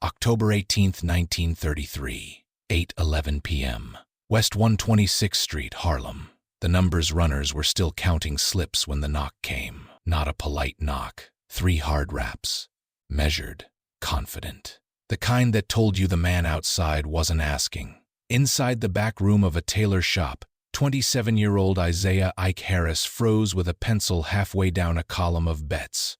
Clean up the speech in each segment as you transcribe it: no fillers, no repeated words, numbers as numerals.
October 18, 1933, 8:11 p.m. West 126th Street, Harlem. The numbers runners were still counting slips when the knock came. Not a polite knock. 3 hard raps. Measured. Confident. The kind that told you the man outside wasn't asking. Inside the back room of a tailor shop, 27-year-old Isaiah Ike Harris froze with a pencil halfway down a column of bets.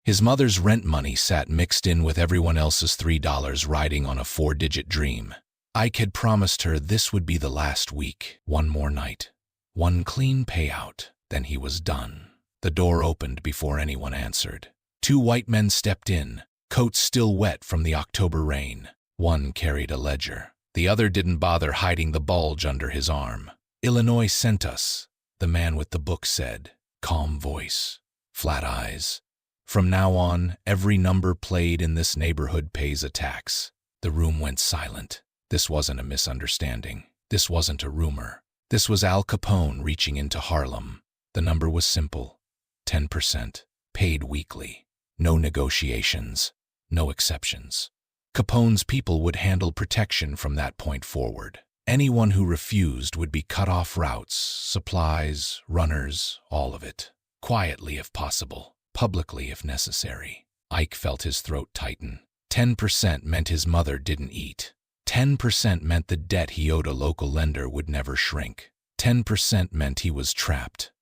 His mother's rent money sat mixed in with everyone else's $3 riding on a 4-digit dream. Ike had promised her this would be the last week. One more night. One clean payout. Then he was done. The door opened before anyone answered. 2 white men stepped in, coats still wet from the October rain. One carried a ledger. The other didn't bother hiding the bulge under his arm. "Illinois sent us," the man with the book said. Calm voice. Flat eyes. "From now on, every number played in this neighborhood pays a tax." The room went silent. This wasn't a misunderstanding. This wasn't a rumor. This was Al Capone reaching into Harlem. The number was simple. 10%. Paid weekly. No negotiations. No exceptions. Capone's people would handle protection from that point forward. Anyone who refused would be cut off routes, supplies, runners, all of it. Quietly if possible. Publicly if necessary. Ike felt his throat tighten. 10% meant his mother didn't eat. 10% meant the debt he owed a local lender would never shrink. 10% meant he was trapped.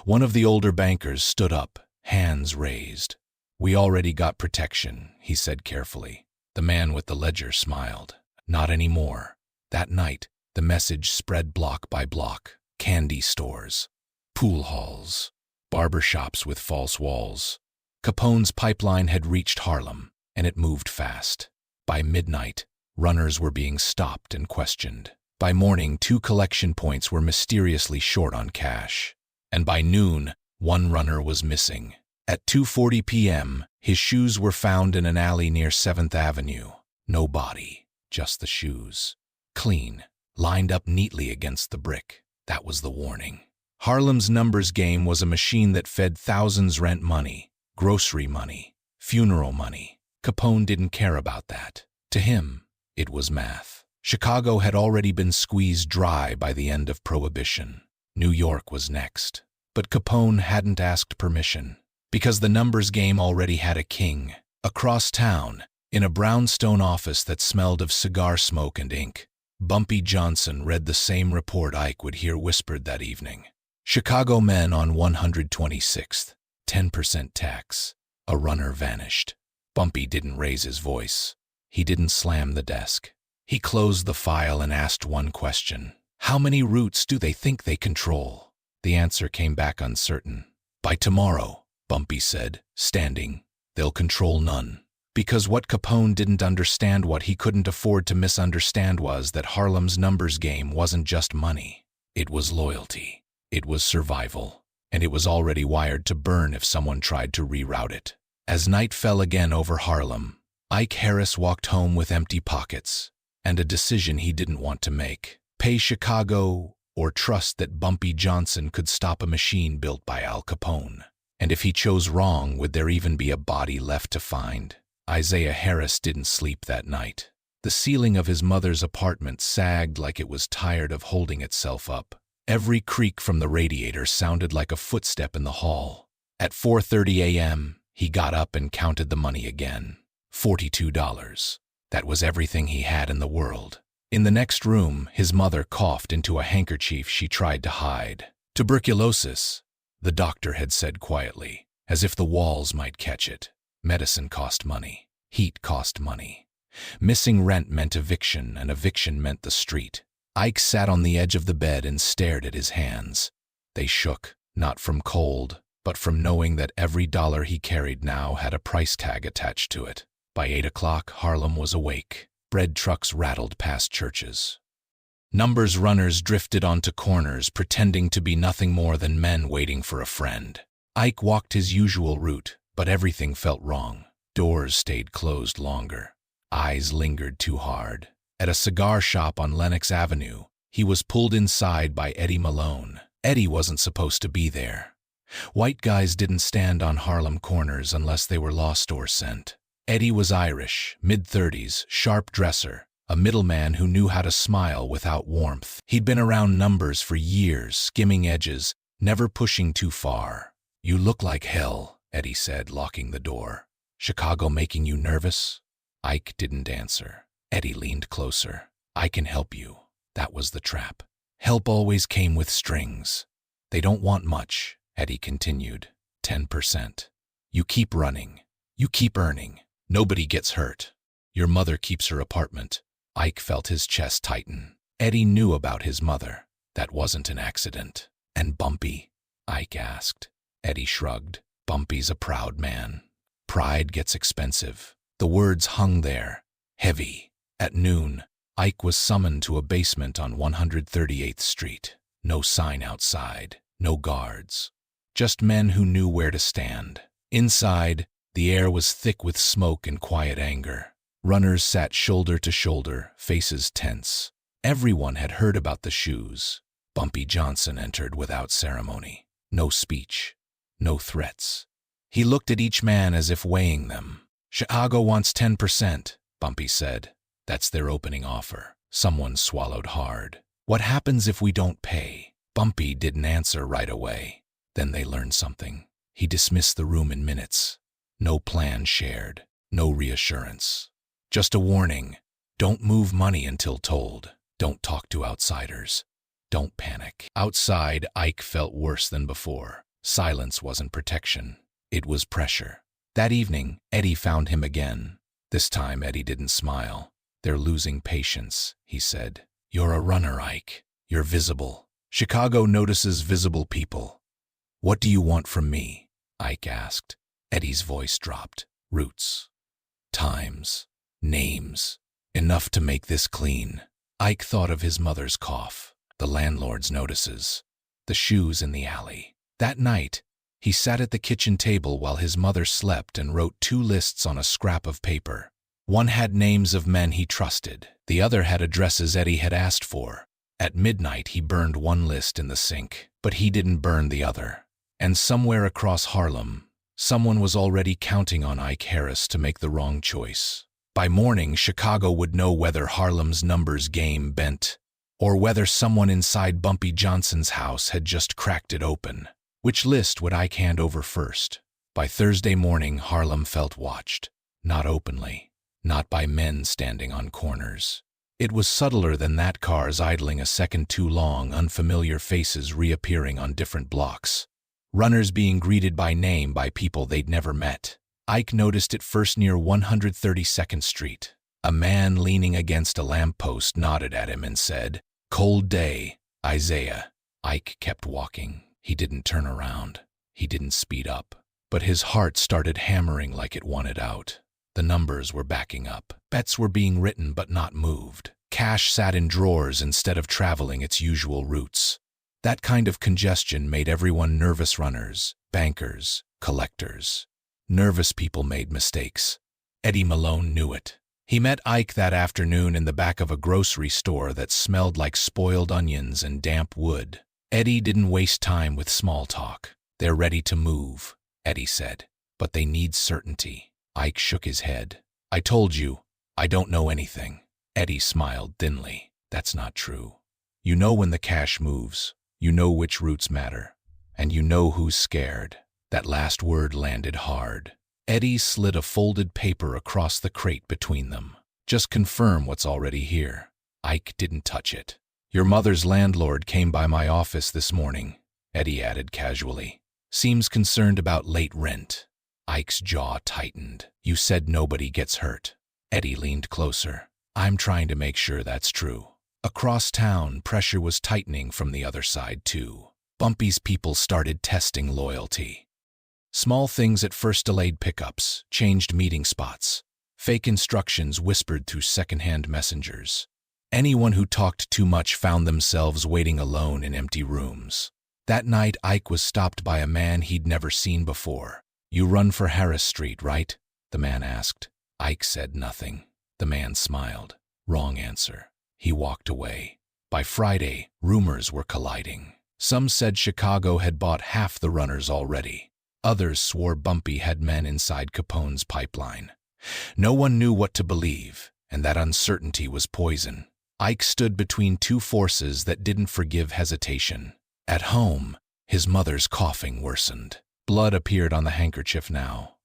One of the older bankers stood up, hands raised. "We already got protection," he said carefully. The man with the ledger smiled. Not anymore. That night, the message spread block by block. Candy stores, pool halls, barber shops with false walls. Capone's pipeline had reached Harlem, and it moved fast. By midnight, runners were being stopped and questioned. By morning, 2 collection points were mysteriously short on cash. And by noon, 1 runner was missing. At 2:40 p.m., his shoes were found in an alley near 7th Avenue. No body, just the shoes. Clean, lined up neatly against the brick. That was the warning. Harlem's numbers game was a machine that fed thousands rent money, grocery money, funeral money. Capone didn't care about that. To him, it was math. Chicago had already been squeezed dry by the end of Prohibition. New York was next. But Capone hadn't asked permission. Because the numbers game already had a king. Across town, in a brownstone office that smelled of cigar smoke and ink, Bumpy Johnson read the same report Ike would hear whispered that evening. Chicago men on 126th, 10% tax. A runner vanished. Bumpy didn't raise his voice. He didn't slam the desk. He closed the file and asked one question. How many routes do they think they control? The answer came back uncertain. By tomorrow, Bumpy said, standing, they'll control none. Because what Capone didn't understand, what he couldn't afford to misunderstand, was that Harlem's numbers game wasn't just money. It was loyalty. It was survival. And it was already wired to burn if someone tried to reroute it. As night fell again over Harlem, Ike Harris walked home with empty pockets and a decision he didn't want to make. Pay Chicago or trust that Bumpy Johnson could stop a machine built by Al Capone. And if he chose wrong, would there even be a body left to find? Isaiah Harris didn't sleep that night. The ceiling of his mother's apartment sagged like it was tired of holding itself up. Every creak from the radiator sounded like a footstep in the hall. At 4:30 a.m., he got up and counted the money again. $42. That was everything he had in the world. In the next room, his mother coughed into a handkerchief she tried to hide. Tuberculosis, the doctor had said quietly, as if the walls might catch it. Medicine cost money. Heat cost money. Missing rent meant eviction, and eviction meant the street. Ike sat on the edge of the bed and stared at his hands. They shook, not from cold, but from knowing that every dollar he carried now had a price tag attached to it. By 8 o'clock, Harlem was awake. Bread trucks rattled past churches. Numbers runners drifted onto corners, pretending to be nothing more than men waiting for a friend. Ike walked his usual route, but everything felt wrong. Doors stayed closed longer. Eyes lingered too hard. At a cigar shop on Lenox Avenue, he was pulled inside by Eddie Malone. Eddie wasn't supposed to be there. White guys didn't stand on Harlem corners unless they were lost or sent. Eddie was Irish, mid-30s, sharp dresser, a middleman who knew how to smile without warmth. He'd been around numbers for years, skimming edges, never pushing too far. "You look like hell," Eddie said, locking the door. "Chicago making you nervous?" Ike didn't answer. Eddie leaned closer. "I can help you." That was the trap. Help always came with strings. "They don't want much," Eddie continued. 10%. You keep running. You keep earning. Nobody gets hurt. Your mother keeps her apartment." Ike felt his chest tighten. Eddie knew about his mother. That wasn't an accident. "And Bumpy?" Ike asked. Eddie shrugged. "Bumpy's a proud man. Pride gets expensive." The words hung there, heavy. At noon, Ike was summoned to a basement on 138th Street. No sign outside, no guards. Just men who knew where to stand. Inside, the air was thick with smoke and quiet anger. Runners sat shoulder to shoulder, faces tense. Everyone had heard about the shoes. Bumpy Johnson entered without ceremony. No speech, no threats. He looked at each man as if weighing them. "Chicago wants 10%, Bumpy said. "That's their opening offer." Someone swallowed hard. "What happens if we don't pay?" Bumpy didn't answer right away. Then they learned something. He dismissed the room in minutes. No plan shared, no reassurance. Just a warning: don't move money until told. Don't talk to outsiders. Don't panic. Outside, Ike felt worse than before. Silence wasn't protection. It was pressure. That evening, Eddie found him again. This time, Eddie didn't smile. "They're losing patience," he said. "You're a runner, Ike. You're visible. Chicago notices visible people." "What do you want from me?" Ike asked. Eddie's voice dropped. "Roots. Times. Names. Enough to make this clean." Ike thought of his mother's cough, the landlord's notices, the shoes in the alley. That night, he sat at the kitchen table while his mother slept and wrote 2 lists on a scrap of paper. One had names of men he trusted. The other had addresses Eddie had asked for. At midnight, he burned one list in the sink, but he didn't burn the other. And somewhere across Harlem, someone was already counting on Ike Harris to make the wrong choice. By morning, Chicago would know whether Harlem's numbers game bent, or whether someone inside Bumpy Johnson's house had just cracked it open. Which list would Ike hand over first? By Thursday morning, Harlem felt watched. Not openly. Not by men standing on corners. It was subtler than that: cars idling a second too long, unfamiliar faces reappearing on different blocks. Runners being greeted by name by people they'd never met. Ike noticed it first near 132nd Street. A man leaning against a lamppost nodded at him and said, "Cold day, Isaiah." Ike kept walking. He didn't turn around. He didn't speed up. But his heart started hammering like it wanted out. The numbers were backing up. Bets were being written but not moved. Cash sat in drawers instead of traveling its usual routes. That kind of congestion made everyone nervous: runners, bankers, collectors. Nervous people made mistakes. Eddie Malone knew it. He met Ike that afternoon in the back of a grocery store that smelled like spoiled onions and damp wood. Eddie didn't waste time with small talk. "They're ready to move," Eddie said, "but they need certainty." Ike shook his head. "I told you, I don't know anything." Eddie smiled thinly. "That's not true. You know when the cash moves. You know which routes matter. And you know who's scared." That last word landed hard. Eddie slid a folded paper across the crate between them. "Just confirm what's already here." Ike didn't touch it. "Your mother's landlord came by my office this morning," Eddie added casually. "Seems concerned about late rent." Ike's jaw tightened. "You said nobody gets hurt." Eddie leaned closer. "I'm trying to make sure that's true." Across town, pressure was tightening from the other side, too. Bumpy's people started testing loyalty. Small things at first delayed pickups, changed meeting spots. Fake instructions whispered through second-hand messengers. Anyone who talked too much found themselves waiting alone in empty rooms. That night, Ike was stopped by a man he'd never seen before. "You run for Harris Street, right?" the man asked. Ike said nothing. The man smiled. Wrong answer. He walked away. By Friday, rumors were colliding. Some said Chicago had bought half the runners already. Others swore Bumpy had men inside Capone's pipeline. No one knew what to believe, and that uncertainty was poison. Ike stood between two forces that didn't forgive hesitation. At home, his mother's coughing worsened. Blood appeared on the handkerchief now.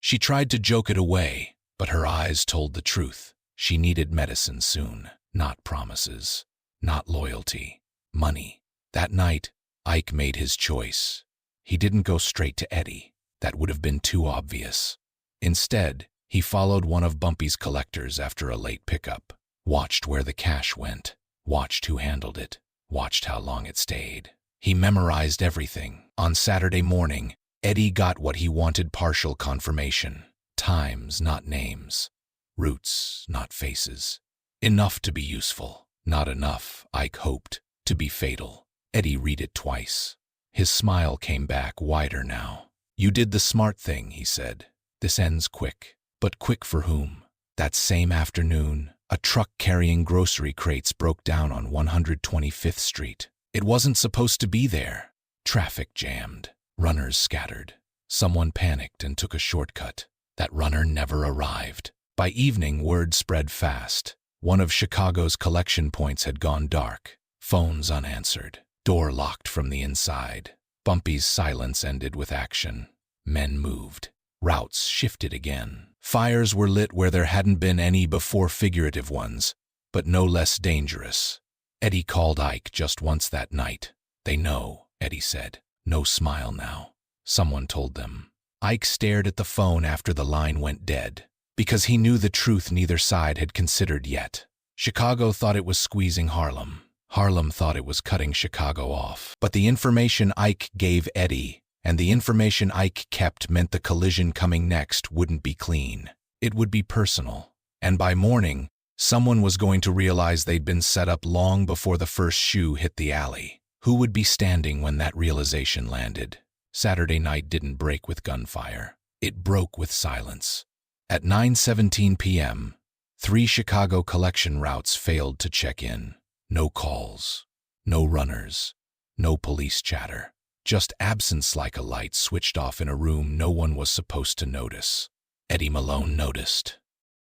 She tried to joke it away, but her eyes told the truth. She needed medicine soon, not promises, not loyalty, money. That night, Ike made his choice. He didn't go straight to Eddie. That would have been too obvious. Instead, he followed one of Bumpy's collectors after a late pickup, watched where the cash went, watched who handled it, watched how long it stayed. He memorized everything. On Saturday morning, Eddie got what he wanted: partial confirmation. Times, not names. Roots, not faces. Enough to be useful. Not enough, Ike hoped, to be fatal. Eddie read it twice. His smile came back wider now. "You did the smart thing," he said. "This ends quick." But quick for whom? That same afternoon, a truck carrying grocery crates broke down on 125th Street. It wasn't supposed to be there. Traffic jammed. Runners scattered. Someone panicked and took a shortcut. That runner never arrived. By evening, word spread fast. One of Chicago's collection points had gone dark. Phones unanswered. Door locked from the inside. Bumpy's silence ended with action. Men moved. Routes shifted again. Fires were lit where there hadn't been any before, figurative ones, but no less dangerous. Eddie called Ike just once that night. "They know," Eddie said. No smile now. Someone told them. Ike stared at the phone after the line went dead, because he knew the truth neither side had considered yet. Chicago thought it was squeezing Harlem. Harlem thought it was cutting Chicago off. But the information Ike gave Eddie and the information Ike kept meant the collision coming next wouldn't be clean. It would be personal. And by morning, someone was going to realize they'd been set up long before the first shoe hit the alley. Who would be standing when that realization landed? Saturday night didn't break with gunfire. It broke with silence. At 9:17 p.m., 3 Chicago collection routes failed to check in. No calls, no runners, no police chatter. Just absence like a light switched off in a room no one was supposed to notice. Eddie Malone noticed.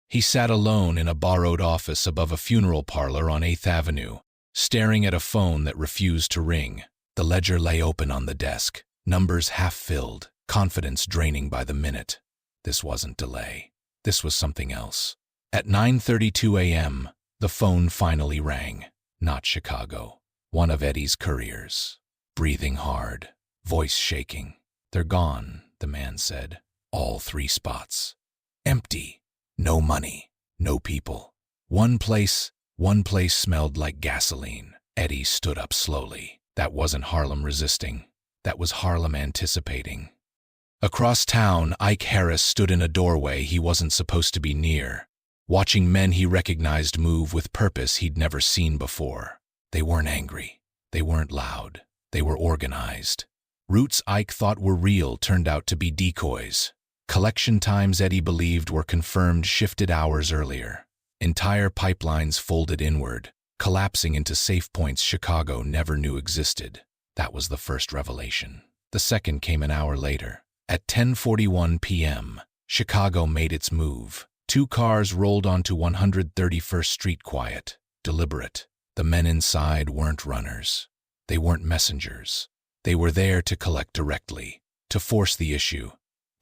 He sat alone in a borrowed office above a funeral parlor on 8th Avenue, staring at a phone that refused to ring. The ledger lay open on the desk, numbers half-filled, confidence draining by the minute. This wasn't delay. This was something else. At 9:32 a.m., the phone finally rang. Not Chicago. One of Eddie's couriers. Breathing hard, voice shaking. "They're gone," the man said. "All 3 spots. Empty. No money. No people. One place smelled like gasoline." Eddie stood up slowly. That wasn't Harlem resisting. That was Harlem anticipating. Across town, Ike Harris stood in a doorway he wasn't supposed to be near, watching men he recognized move with purpose he'd never seen before. They weren't angry. They weren't loud. They were organized. Routes Ike thought were real turned out to be decoys. Collection times Eddie believed were confirmed shifted hours earlier. Entire pipelines folded inward, collapsing into safe points Chicago never knew existed. That was the first revelation. The second came an hour later. At 10:41 p.m., Chicago made its move. 2 cars rolled onto 131st Street quiet, deliberate. The men inside weren't runners. They weren't messengers. They were there to collect directly, to force the issue,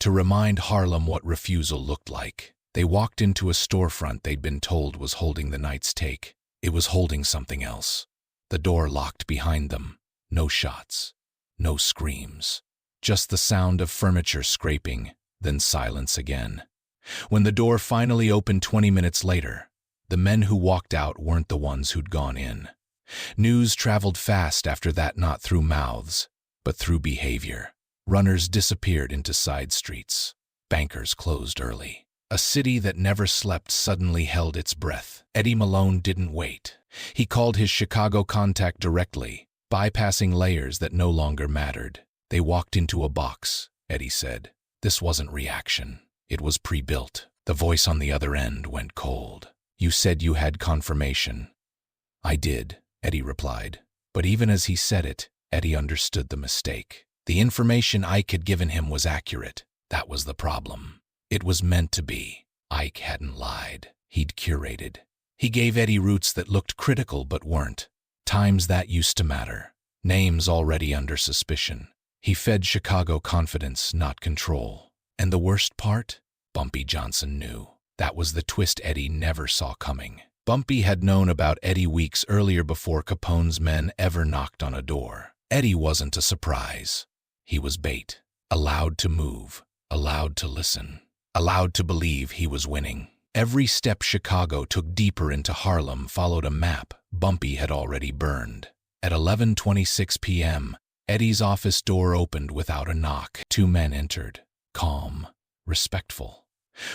to remind Harlem what refusal looked like. They walked into a storefront they'd been told was holding the night's take. It was holding something else. The door locked behind them. No shots. No screams. Just the sound of furniture scraping, then silence again. When the door finally opened 20 minutes later, the men who walked out weren't the ones who'd gone in. News traveled fast after that, not through mouths, but through behavior. Runners disappeared into side streets. Bankers closed early. A city that never slept suddenly held its breath. Eddie Malone didn't wait. He called his Chicago contact directly, bypassing layers that no longer mattered. "They walked into a box," Eddie said. This wasn't reaction. It was pre-built. The voice on the other end went cold. "You said you had confirmation." "I did," Eddie replied. But even as he said it, Eddie understood the mistake. The information Ike had given him was accurate. That was the problem. It was meant to be. Ike hadn't lied. He'd curated. He gave Eddie routes that looked critical but weren't. Times that used to matter. Names already under suspicion. He fed Chicago confidence, not control. And the worst part? Bumpy Johnson knew. That was the twist Eddie never saw coming. Bumpy had known about Eddie weeks earlier before Capone's men ever knocked on a door. Eddie wasn't a surprise. He was bait. Allowed to move. Allowed to listen. Allowed to believe he was winning. Every step Chicago took deeper into Harlem followed a map Bumpy had already burned. At 11:26 p.m., Eddie's office door opened without a knock. 2 men entered. Calm. Respectful.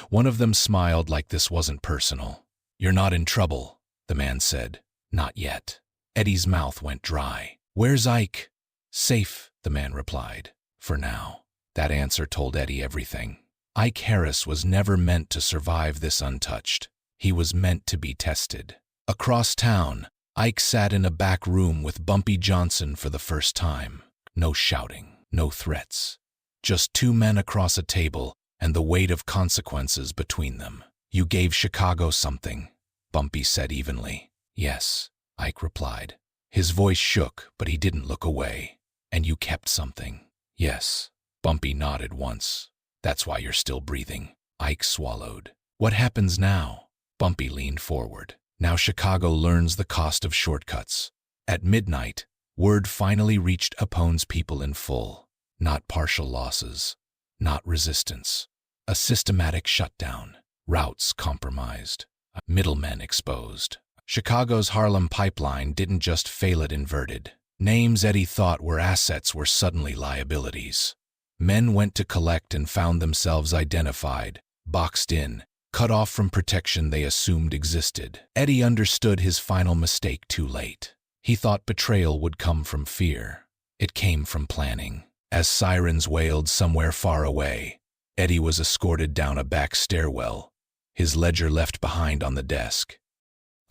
One of them smiled like this wasn't personal. "You're not in trouble," the man said. "Not yet." Eddie's mouth went dry. "Where's Ike?" "Safe," the man replied. "For now." That answer told Eddie everything. Ike Harris was never meant to survive this untouched. He was meant to be tested. Across town, Ike sat in a back room with Bumpy Johnson for the first time. No shouting, no threats. Just 2 men across a table and the weight of consequences between them. "You gave Chicago something," Bumpy said evenly. "Yes," Ike replied. His voice shook, but he didn't look away. "And you kept something." "Yes." Bumpy nodded once. "That's why you're still breathing." Ike swallowed. "What happens now?" Bumpy leaned forward. "Now Chicago learns the cost of shortcuts." At midnight, word finally reached Capone's people in full. Not partial losses. Not resistance. A systematic shutdown. Routes compromised. Middlemen exposed. Chicago's Harlem pipeline didn't just fail, it inverted. Names Eddie thought were assets were suddenly liabilities. Men went to collect and found themselves identified, boxed in, cut off from protection they assumed existed. Eddie understood his final mistake too late. He thought betrayal would come from fear. It came from planning. As sirens wailed somewhere far away, Eddie was escorted down a back stairwell, his ledger left behind on the desk.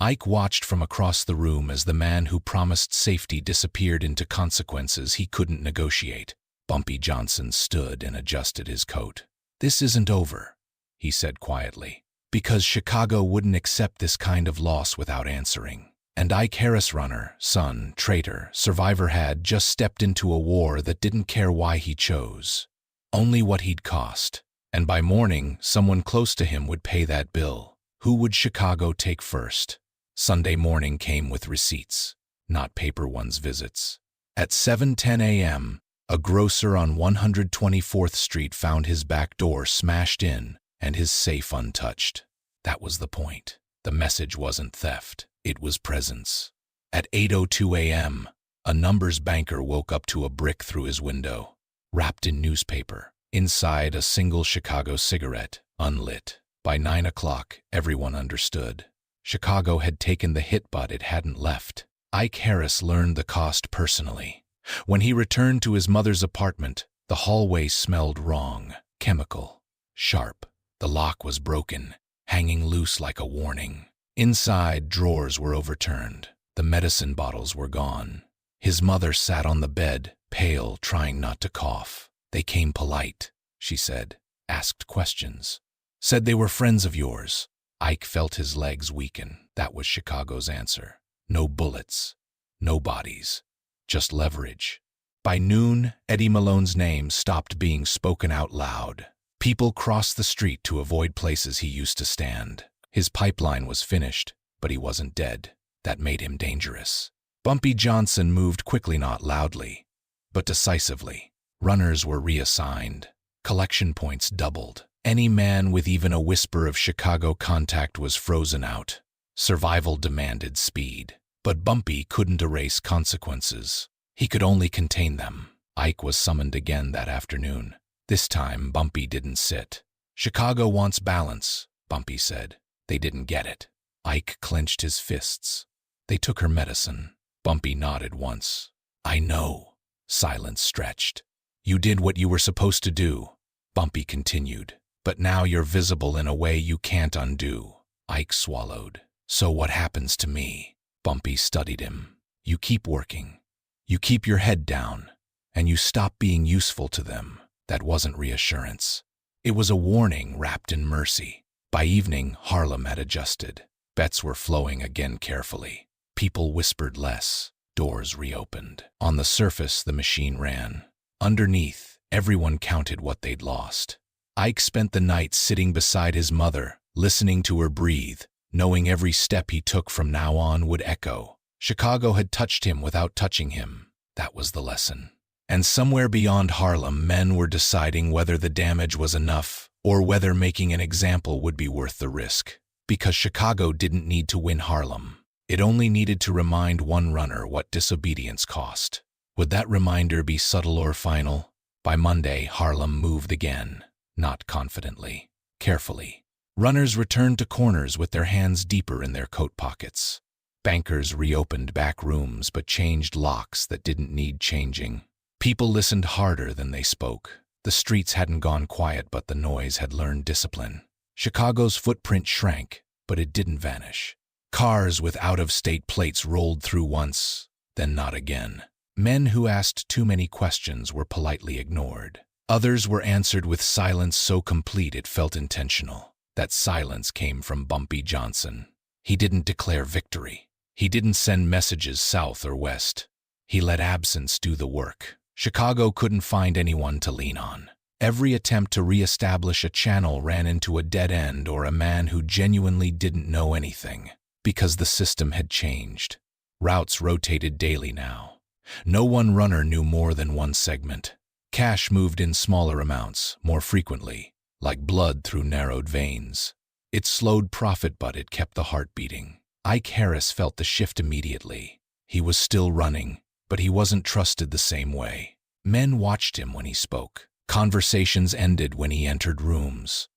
Ike watched from across the room as the man who promised safety disappeared into consequences he couldn't negotiate. Bumpy Johnson stood and adjusted his coat. "This isn't over," he said quietly, "because Chicago wouldn't accept this kind of loss without answering. And Ike Harris, runner, son, traitor, survivor, had just stepped into a war that didn't care why he chose. Only what he'd cost. And by morning, someone close to him would pay that bill. Who would Chicago take first? Sunday morning came with receipts, not paper ones visits. At 7:10 a.m., a grocer on 124th Street found his back door smashed in and his safe untouched. That was the point. The message wasn't theft. It was presence. At 8:02 a.m., a numbers banker woke up to a brick through his window, wrapped in newspaper. Inside, a single Chicago cigarette, unlit. By 9 o'clock, everyone understood. Chicago had taken the hit, but it hadn't left. Ike Harris learned the cost personally. When he returned to his mother's apartment, the hallway smelled wrong, chemical, sharp. The lock was broken, hanging loose like a warning. Inside, drawers were overturned. The medicine bottles were gone. His mother sat on the bed, pale, trying not to cough. "They came polite," she said, asked questions. "Said they were friends of yours." Ike felt his legs weaken. That was Chicago's answer. No bullets, no bodies, just leverage. By noon, Eddie Malone's name stopped being spoken out loud. People crossed the street to avoid places he used to stand. His pipeline was finished, but he wasn't dead. That made him dangerous. Bumpy Johnson moved quickly, not loudly, but decisively. Runners were reassigned. Collection points doubled. Any man with even a whisper of Chicago contact was frozen out. Survival demanded speed. But Bumpy couldn't erase consequences. He could only contain them. Ike was summoned again that afternoon. This time, Bumpy didn't sit. "Chicago wants balance," Bumpy said. They didn't get it. Ike clenched his fists. "They took her medicine." Bumpy nodded once. "I know." Silence stretched. "You did what you were supposed to do," Bumpy continued. "But now you're visible in a way you can't undo." Ike swallowed. "So what happens to me?" Bumpy studied him. "You keep working. You keep your head down. And you stop being useful to them." That wasn't reassurance. It was a warning wrapped in mercy. By evening, Harlem had adjusted. Bets were flowing again carefully. People whispered less. Doors reopened. On the surface, the machine ran. Underneath, everyone counted what they'd lost. Ike spent the night sitting beside his mother, listening to her breathe, knowing every step he took from now on would echo. Chicago had touched him without touching him. That was the lesson. And somewhere beyond Harlem, men were deciding whether the damage was enough or whether making an example would be worth the risk. Because Chicago didn't need to win Harlem. It only needed to remind one runner what disobedience cost. Would that reminder be subtle or final? By Monday, Harlem moved again. Not confidently. Carefully. Runners returned to corners with their hands deeper in their coat pockets. Bankers reopened back rooms but changed locks that didn't need changing. People listened harder than they spoke. The streets hadn't gone quiet, but the noise had learned discipline. Chicago's footprint shrank, but it didn't vanish. Cars with out-of-state plates rolled through once, then not again. Men who asked too many questions were politely ignored. Others were answered with silence so complete it felt intentional. That silence came from Bumpy Johnson. He didn't declare victory. He didn't send messages south or west. He let absence do the work. Chicago couldn't find anyone to lean on. Every attempt to re-establish a channel ran into a dead end or a man who genuinely didn't know anything. Because the system had changed. Routes rotated daily now. No one runner knew more than one segment. Cash moved in smaller amounts, more frequently, like blood through narrowed veins. It slowed profit, but it kept the heart beating. Ike Harris felt the shift immediately. He was still running, but he wasn't trusted the same way. Men watched him when he spoke. Conversations ended when he entered rooms.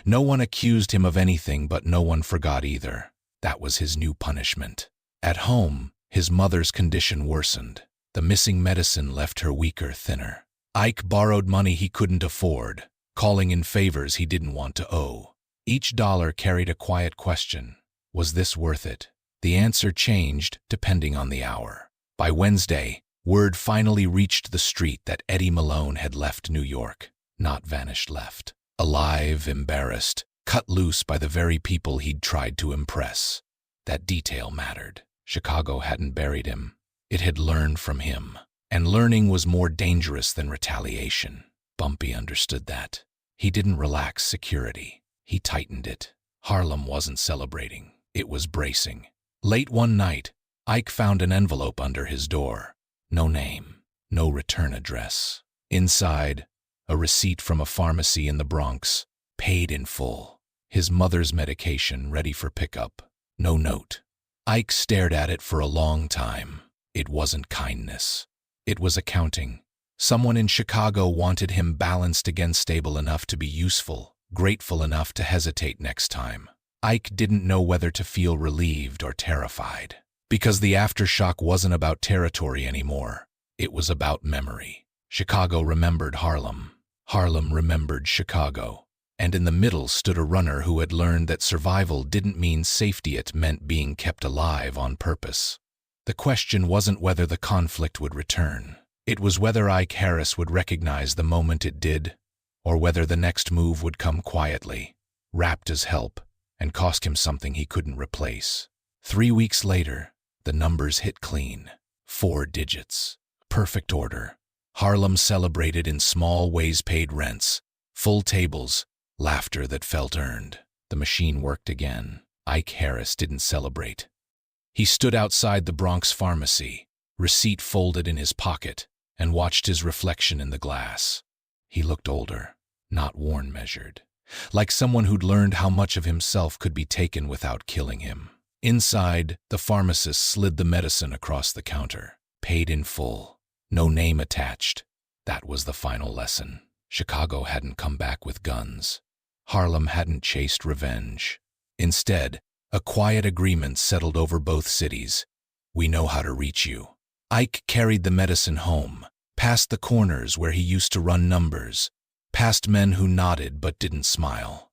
No one accused him of anything, but no one forgot either. That was his new punishment. At home, his mother's condition worsened. The missing medicine left her weaker, thinner. Ike borrowed money he couldn't afford, calling in favors he didn't want to owe. Each dollar carried a quiet question. Was this worth it? The answer changed depending on the hour. By Wednesday, word finally reached the street that Eddie Malone had left New York. Not vanished, left. Alive, embarrassed, cut loose by the very people he'd tried to impress. That detail mattered. Chicago hadn't buried him. It had learned from him. And learning was more dangerous than retaliation. Bumpy understood that. He didn't relax security. He tightened it. Harlem wasn't celebrating. It was bracing. Late one night, Ike found an envelope under his door. No name. No return address. Inside, a receipt from a pharmacy in the Bronx, paid in full. His mother's medication ready for pickup. No note. Ike stared at it for a long time. It wasn't kindness. It was accounting. Someone in Chicago wanted him balanced again, stable enough to be useful, grateful enough to hesitate next time. Ike didn't know whether to feel relieved or terrified. Because the aftershock wasn't about territory anymore. It was about memory. Chicago remembered Harlem. Harlem remembered Chicago. And in the middle stood a runner who had learned that survival didn't mean safety, it meant being kept alive on purpose. The question wasn't whether the conflict would return. It was whether Ike Harris would recognize the moment it did, or whether the next move would come quietly, wrapped as help, and cost him something he couldn't replace. 3 weeks later, the numbers hit clean. 4 digits. Perfect order. Harlem celebrated in small ways, paid rents, full tables, laughter that felt earned. The machine worked again. Ike Harris didn't celebrate. He stood outside the Bronx pharmacy, receipt folded in his pocket, and watched his reflection in the glass. He looked older, not worn, measured, like someone who'd learned how much of himself could be taken without killing him. Inside, the pharmacist slid the medicine across the counter, paid in full, no name attached. That was the final lesson. Chicago hadn't come back with guns. Harlem hadn't chased revenge. Instead, a quiet agreement settled over both cities. We know how to reach you. Ike carried the medicine home, past the corners where he used to run numbers, past men who nodded but didn't smile.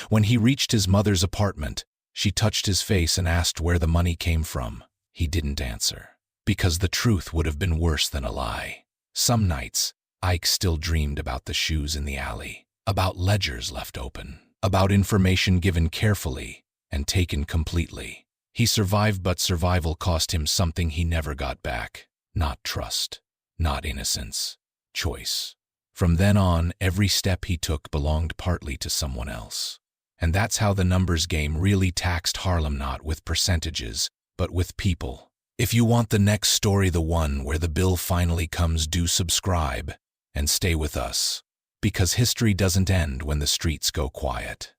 When he reached his mother's apartment, she touched his face and asked where the money came from. He didn't answer, because the truth would have been worse than a lie. Some nights, Ike still dreamed about the shoes in the alley. about ledgers left open, about information given carefully and taken completely. He survived, but survival cost him something he never got back. Not trust, not innocence, choice. From then on, every step he took belonged partly to someone else. And that's how the numbers game really taxed Harlem, not with percentages, but with people. If you want the next story, the one where the bill finally comes, do subscribe and stay with us, because history doesn't end when the streets go quiet.